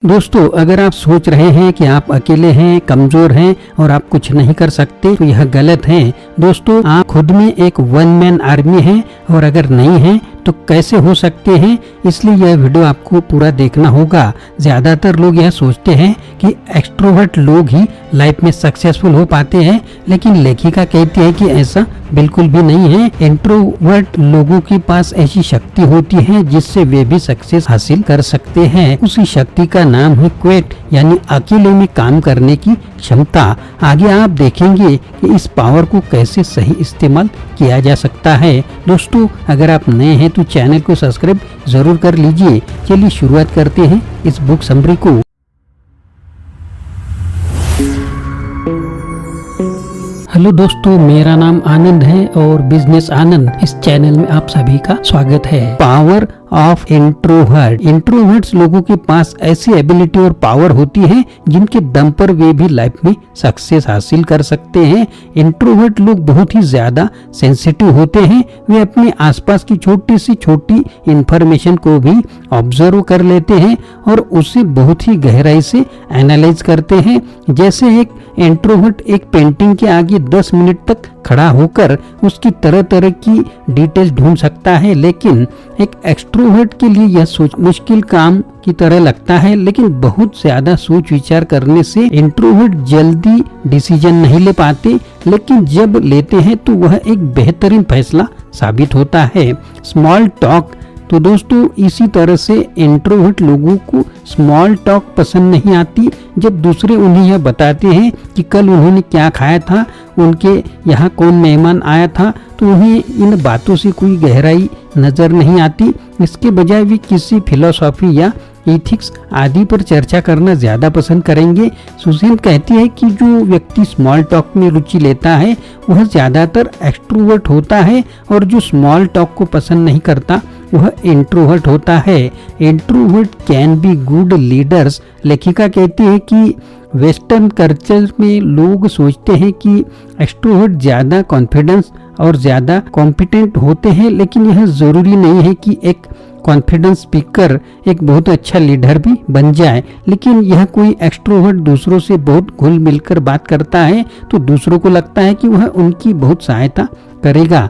दोस्तों, अगर आप सोच रहे हैं कि आप अकेले हैं, कमजोर हैं और आप कुछ नहीं कर सकते तो यह गलत है। दोस्तों, आप खुद में एक वन मैन आर्मी हैं और अगर नहीं हैं तो कैसे हो सकते हैं, इसलिए यह वीडियो आपको पूरा देखना होगा। ज्यादातर लोग यह सोचते हैं कि एक्सट्रोवर्ट लोग ही लाइफ में सक्सेसफुल हो पाते हैं, लेकिन लेखिका कहती है कि ऐसा बिल्कुल भी नहीं है। इंट्रोवर्ट लोगों के पास ऐसी शक्ति होती है जिससे वे भी सक्सेस हासिल कर सकते हैं। उसी शक्ति का नाम है क्वेट, यानी अकेले में काम करने की क्षमता। आगे आप देखेंगे कि इस पावर को कैसे सही इस्तेमाल किया जा सकता है। दोस्तों, अगर आप नए हैं तो चैनल को सब्सक्राइब जरूर कर लीजिए। चलिए शुरुआत करते हैं इस बुक समरी को। हेलो दोस्तों, मेरा नाम आनंद है और बिजनेस आनंद इस चैनल में आप सभी का स्वागत है। Power of introvert. इंट्रोवर्ट्स लोगों के पास ऐसी एबिलिटी और पावर होती है जिनके दम पर वे भी लाइफ में सक्सेस हासिल कर सकते हैं। इंट्रोवर्ट लोग बहुत ही ज्यादा सेंसिटिव होते हैं। वे अपने आसपास की छोटी से छोटी इंफॉर्मेशन को भी ऑब्जर्व कर लेते हैं और उसे बहुत ही गहराई से एनालाइज करते हैं। जैसे एक इंट्रोवर्ट एक पेंटिंग के आगे 10 मिनट तक खड़ा होकर उसकी तरह तरह की डिटेल्स ढूंढ सकता है, लेकिन एक एक्सट्रोवर्ट के लिए यह सोच मुश्किल काम की तरह लगता है। लेकिन बहुत ज्यादा सोच विचार करने से इंट्रोवर्ट जल्दी डिसीजन नहीं ले पाते, लेकिन जब लेते हैं तो वह एक बेहतरीन फैसला साबित होता है। Small talk. तो दोस्तों, इसी तरह से इंट्रोवर्ट लोगों को स्मॉल टॉक पसंद नहीं आती। जब दूसरे उन्हें यह बताते हैं कि कल उन्होंने क्या खाया था, उनके यहाँ कौन मेहमान आया था, तो उन्हें इन बातों से कोई गहराई नजर नहीं आती। इसके बजाय वे किसी फिलॉसफी या एथिक्स आदि पर चर्चा करना ज्यादा पसंद करेंगे। सुसेन कहती है कि जो व्यक्ति स्मॉल टॉक में रुचि लेता है वह ज्यादातर एक्सट्रोवर्ट होता है और जो स्मॉल टॉक को पसंद नहीं करता वह इंट्रोवर्ट होता है। Introvert can be good leaders. लेखिका कहती है कि वेस्टर्न कल्चर में लोग सोचते हैं कि एक्सट्रोवर्ट ज्यादा कॉन्फिडेंस और ज्यादा कॉम्पिटेंट होते हैं, लेकिन यह जरूरी नहीं है कि एक कॉन्फिडेंस स्पीकर एक बहुत अच्छा लीडर भी बन जाए। लेकिन यह कोई एक्सट्रोवर्ट दूसरों से बहुत घुल मिलकर बात करता है तो दूसरों को लगता है कि वह उनकी बहुत सहायता करेगा,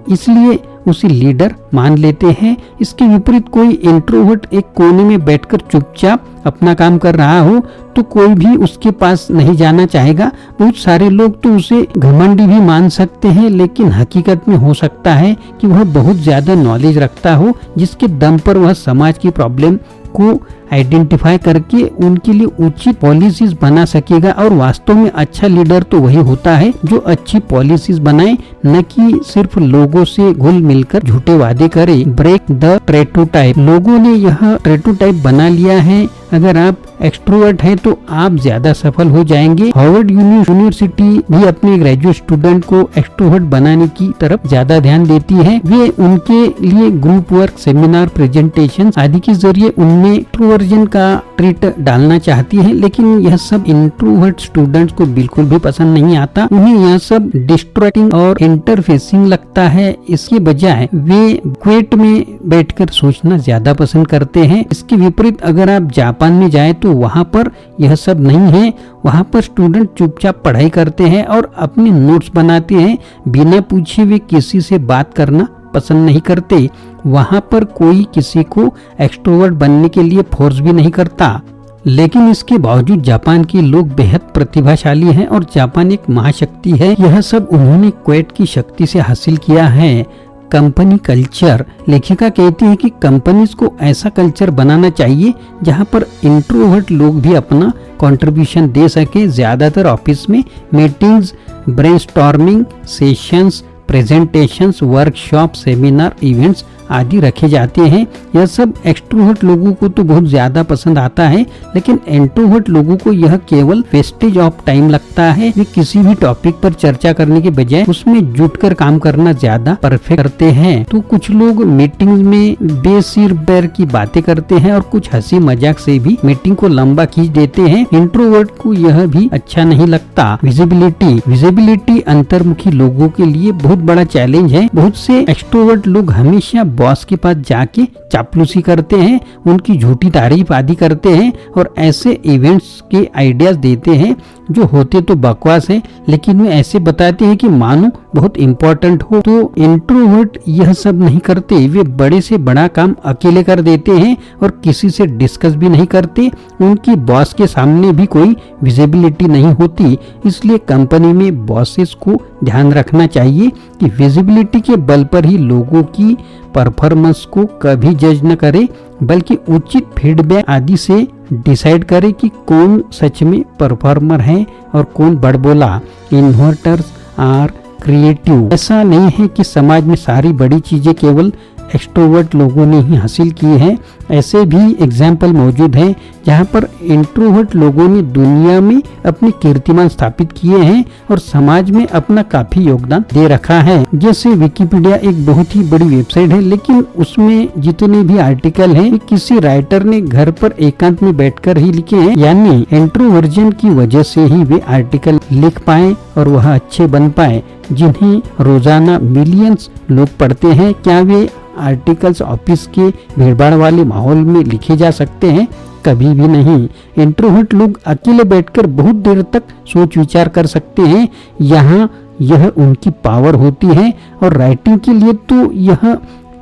इसलिए उसे लीडर मान लेते हैं। इसके विपरीत कोई इंट्रोवर्ट एक कोने में बैठकर चुपचाप अपना काम कर रहा हो तो कोई भी उसके पास नहीं जाना चाहेगा। बहुत सारे लोग तो उसे घमंडी भी मान सकते हैं, लेकिन हकीकत में हो सकता है कि वह बहुत ज्यादा नॉलेज रखता हो जिसके दम पर वह समाज की प्रॉब्लम को आइडेंटिफाई करके उनके लिए उचित पॉलिसीज बना सकेगा। और वास्तव में अच्छा लीडर तो वही होता है जो अच्छी पॉलिसीज बनाए, न कि सिर्फ लोगों से घुल मिलकर झूठे वादे करे। Break the stereotype. लोगों ने यह स्टेरियोटाइप बना लिया है अगर आप एक्सट्रोवर्ट हैं तो आप ज्यादा सफल हो जाएंगे। हार्वर्ड यूनिवर्सिटी भी अपने ग्रेजुएट स्टूडेंट को एक्सट्रोवर्ट बनाने की तरफ ज्यादा ध्यान देती है। वे उनके लिए ग्रुप वर्क, सेमिनार, प्रेजेंटेशन आदि के जरिए उनमें इंट्रोवर्जन का ट्रीट डालना चाहती है, लेकिन यह सब इंट्रोवर्ट स्टूडेंट्स को बिल्कुल भी पसंद नहीं आता। उन्हें यह सब डिस्ट्रैक्टिंग और इंटरफेसिंग लगता है। इसके बजाय वे क्वेट में बैठकर सोचना ज्यादा पसंद करते हैं। इसके विपरीत अगर आप जापान में जाए तो वहाँ पर यह सब नहीं है। वहाँ पर स्टूडेंट चुपचाप पढ़ाई करते हैं और अपने नोट्स बनाते हैं। बिना पूछे वे किसी से बात करना पसंद नहीं करते। वहाँ पर कोई किसी को एक्सट्रोवर्ट बनने के लिए फोर्स भी नहीं करता। लेकिन इसके बावजूद जापान के लोग बेहद प्रतिभाशाली हैं और जापान एक महाशक्ति है। यह सब उन्होंने क्वेट की शक्ति से हासिल किया है। Company culture. लेखिका कहती है कि कंपनीज को ऐसा कल्चर बनाना चाहिए जहां पर इंट्रोवर्ट लोग भी अपना कंट्रीब्यूशन दे सके। ज्यादातर ऑफिस में meetings, brainstorming sessions, presentations, workshop, seminar, events आदि रखे जाते हैं। यह सब एक्सट्रोवर्ट लोगों को तो बहुत ज्यादा पसंद आता है, लेकिन इंट्रोवर्ट लोगों को यह केवल वेस्टेज ऑफ टाइम लगता है। वे किसी भी टॉपिक पर चर्चा करने के बजाय उसमें जुटकर काम करना ज्यादा परफेक्ट करते हैं। तो कुछ लोग मीटिंग में बेसिर पैर की बातें करते हैं और कुछ हंसी मजाक से भी मीटिंग को लंबा खींच देते हैं। इंट्रोवर्ट को यह भी अच्छा नहीं लगता। विजिबिलिटी। अंतर्मुखी लोगों के लिए बहुत बहुत बड़ा चैलेंज है। बहुत से एक्सट्रोवर्ट लोग हमेशा बॉस के पास जाके चापलूसी करते हैं, उनकी झूठी तारीफ आदि करते हैं और ऐसे इवेंट्स के आइडियाज देते हैं जो होते तो बकवास है, लेकिन वे ऐसे बताते हैं कि मानो बहुत इम्पोर्टेंट हो। तो इंट्रोवर्ट यह सब नहीं करते, वे बड़े से बड़ा काम अकेले कर देते हैं और किसी से डिस्कस भी नहीं करते। उनकी बॉस के सामने भी कोई विजिबिलिटी नहीं होती। इसलिए कंपनी में बॉसेस को ध्यान रखना चाहिए कि विजिबिलिटी के बल पर ही लोगों की परफॉर्मेंस को कभी जज न करे, बल्कि उचित फीडबैक आदि से डिसाइड करे कि कौन सच में परफॉर्मर है और कौन बड़बोला। Inverters are creative. ऐसा नहीं है कि समाज में सारी बड़ी चीजें केवल एक्सट्रोवर्ट लोगों ने ही हासिल की है। ऐसे भी एग्जाम्पल मौजूद हैं जहां पर इंट्रोवर्ट लोगों ने दुनिया में अपनी कीर्तिमान स्थापित किए हैं और समाज में अपना काफी योगदान दे रखा है। जैसे विकिपीडिया एक बहुत ही बड़ी वेबसाइट है, लेकिन उसमें जितने भी आर्टिकल हैं किसी राइटर ने घर पर एकांत में बैठकर ही लिखे हैं, यानी इंट्रोवर्जन की वजह से ही वे आर्टिकल लिख पाए और वह अच्छे बन पाए जिन्हें रोजाना मिलियंस लोग पढ़ते हैं। क्या वे आर्टिकल्स ऑफिस के भीड़भाड़ वाले माहौल में लिखे जा सकते हैं? कभी भी नहीं। इंट्रोवर्ट लोग अकेले बैठकर बहुत देर तक सोच विचार कर सकते हैं, यहाँ यह उनकी पावर होती है। और राइटिंग के लिए तो यह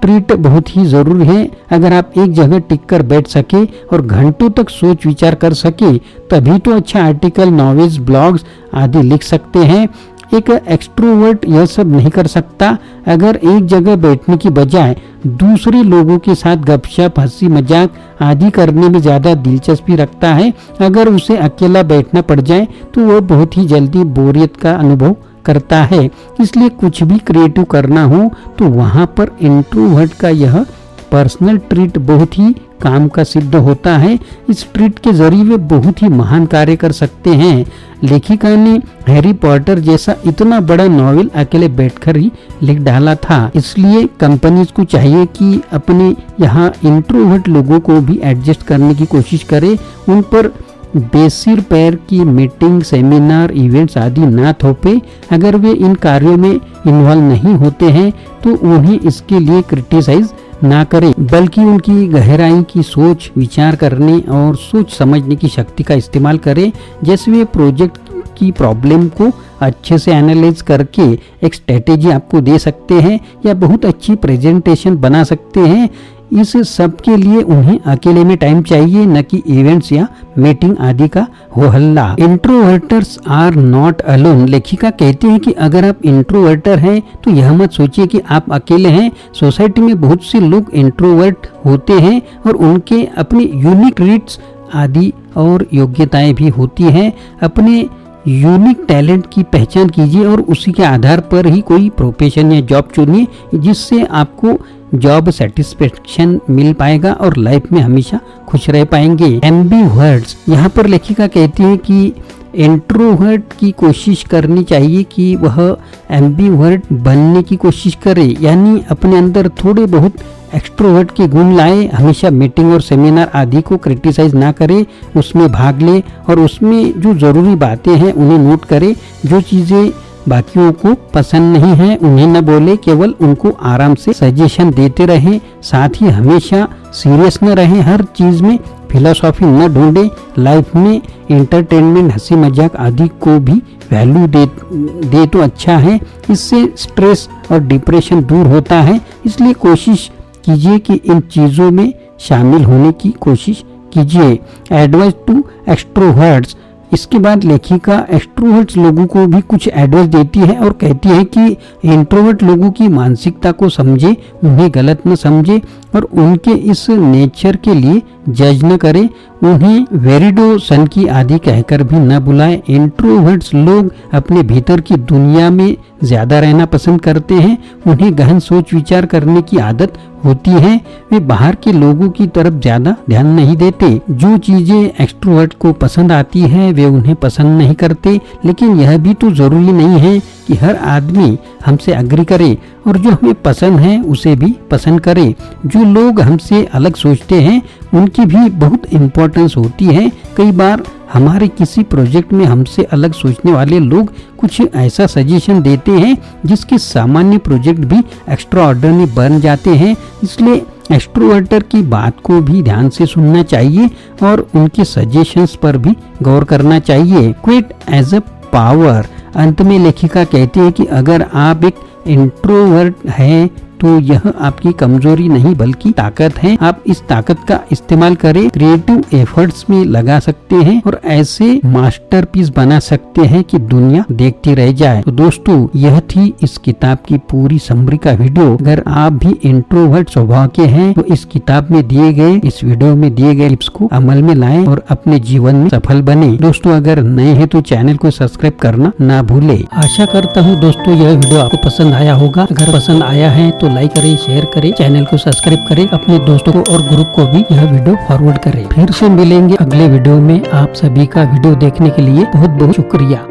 ट्रीट बहुत ही जरूरी है। अगर आप एक जगह टिक कर बैठ सके और घंटों तक सोच विचार कर सके, तभी तो अच्छा आर्टिकल, नॉवेल्स, ब्लॉग्स आदि लिख सकते हैं। एक एक्सट्रोवर्ट यह सब नहीं कर सकता। अगर एक जगह बैठने की बजाय दूसरे लोगों के साथ गपशप, हंसी मजाक आदि करने में ज्यादा दिलचस्पी रखता है, अगर उसे अकेला बैठना पड़ जाए तो वह बहुत ही जल्दी बोरियत का अनुभव करता है। इसलिए कुछ भी क्रिएटिव करना हो तो वहां पर इंट्रोवर्ट का यह पर्सनल ट्रीट बहुत ही काम का सिद्ध होता है। इस ट्रीट के जरिए वे बहुत ही महान कार्य कर सकते हैं। लेखिका ने हैरी पॉटर जैसा इतना बड़ा नॉवेल अकेले बैठकर ही लिख डाला था। इसलिए कंपनीज को चाहिए कि अपने यहाँ इंट्रोवर्ट लोगों को भी एडजस्ट करने की कोशिश करे, उन पर बेसिर पैर की मीटिंग, सेमिनार, इवेंट्स आदि ना थोपे। अगर वे इन कार्यों में इन्वॉल्व नहीं होते हैं तो उन्हें इसके लिए क्रिटिसाइज ना करें, बल्कि उनकी गहराई की सोच विचार करने और सोच समझने की शक्ति का इस्तेमाल करें। जैसे वे प्रोजेक्ट की प्रॉब्लम को अच्छे से एनालाइज करके एक स्ट्रेटेजी आपको दे सकते हैं या बहुत अच्छी प्रेजेंटेशन बना सकते हैं। इस सब के लिए उन्हें अकेले में टाइम चाहिए, न कि इवेंट्स या मीटिंग आदि का हो हल्ला। इंट्रोवर्टर्स आर नॉट अलोन। लेखिका कहते हैं कि अगर आप इंट्रोवर्टर हैं तो यह मत सोचिए कि आप अकेले हैं। सोसाइटी में बहुत से लोग इंट्रोवर्ट होते हैं और उनके अपने यूनिक ट्रेट्स आदि और योग्यताएं भी होती हैं। अपने यूनिक टैलेंट की पहचान कीजिए और उसी के आधार पर ही कोई प्रोफेशन या जॉब चुनिए जिससे आपको जॉब सेटिस्फेक्शन मिल पाएगा और लाइफ में हमेशा खुश रह पाएंगे। एम्बिवर्ट्स, यहाँ पर लेखिका कहती है कि इंट्रोवर्ट की कोशिश करनी चाहिए कि वह एम्बिवर्ट बनने की कोशिश करे, यानी अपने अंदर थोड़े बहुत एक्सट्रोवर्ट के गुण लाए। हमेशा मीटिंग और सेमिनार आदि को क्रिटिसाइज ना करे, उसमें भाग ले और उसमें जो जरूरी बातें हैं उन्हें नोट करे। जो चीजें बाकियों को पसंद नहीं है उन्हें न बोले, केवल उनको आराम से सजेशन देते रहे। साथ ही हमेशा सीरियस न रहे, हर चीज में फिलोसॉफी न ढूंढे। लाइफ में एंटरटेनमेंट, हंसी मजाक आदि को भी वैल्यू दे तो अच्छा है। इससे स्ट्रेस और डिप्रेशन दूर होता है। इसलिए कोशिश कीजिए कि इन चीजों में शामिल होने की कोशिश कीजिए। Advice to extroverts. इसके बाद लेखिका एक्सट्रोवर्ट्स लोगों को भी कुछ एडवाइस देती है और कहती है कि इंट्रोवर्ट लोगों की मानसिकता को समझे, उन्हें गलत न समझे और उनके इस नेचर के लिए जज न करे। उन्हें वेरिडो, सन की आदि कहकर भी न बुलाए। इंट्रोवर्ट्स लोग अपने भीतर की दुनिया में ज्यादा रहना पसंद करते हैं। उन्हें गहन सोच विचार करने की आदत होती है। वे बाहर के लोगों की तरफ ज्यादा ध्यान नहीं देते। जो चीजें एक्सट्रोवर्ट को पसंद आती है वे उन्हें पसंद नहीं करते। लेकिन यह भी तो जरूरी नहीं है कि हर आदमी हमसे अग्री करे और जो हमें पसंद है उसे भी पसंद करें। जो लोग हमसे अलग सोचते हैं उनकी भी बहुत इम्पोर्टेंस होती है। कई बार हमारे किसी प्रोजेक्ट में हमसे अलग सोचने वाले लोग कुछ ऐसा सजेशन देते हैं जिसके सामान्य प्रोजेक्ट भी एक्स्ट्रा ऑर्डिनरी बन जाते हैं। इसलिए एक्सट्रोवर्टर की बात को भी ध्यान से सुनना चाहिए और उनके सजेशंस पर भी गौर करना चाहिए। Quit as a power. अंत में लेखिका कहती है कि अगर आप एक इंट्रोवर्ट हैं तो यह आपकी कमजोरी नहीं बल्कि ताकत है। आप इस ताकत का इस्तेमाल करें, क्रिएटिव एफर्ट्स में लगा सकते हैं और ऐसे मास्टरपीस बना सकते हैं कि दुनिया देखती रह जाए। तो दोस्तों, यह थी इस किताब की पूरी समरी का वीडियो। अगर आप भी इंट्रोवर्ट स्वभाव के हैं तो इस किताब में दिए गए, इस वीडियो में दिए गए टिप्स को अमल में लाएं और अपने जीवन में सफल बने। दोस्तों, अगर नए हैं तो चैनल को सब्सक्राइब करना ना भूले। आशा करता हूँ दोस्तों यह वीडियो आपको पसंद आया होगा। अगर पसंद आया है तो लाइक करें, शेयर करें, चैनल को सब्सक्राइब करें, अपने दोस्तों को और ग्रुप को भी यह वीडियो फॉरवर्ड करें। फिर से मिलेंगे अगले वीडियो में। आप सभी का वीडियो देखने के लिए बहुत बहुत शुक्रिया।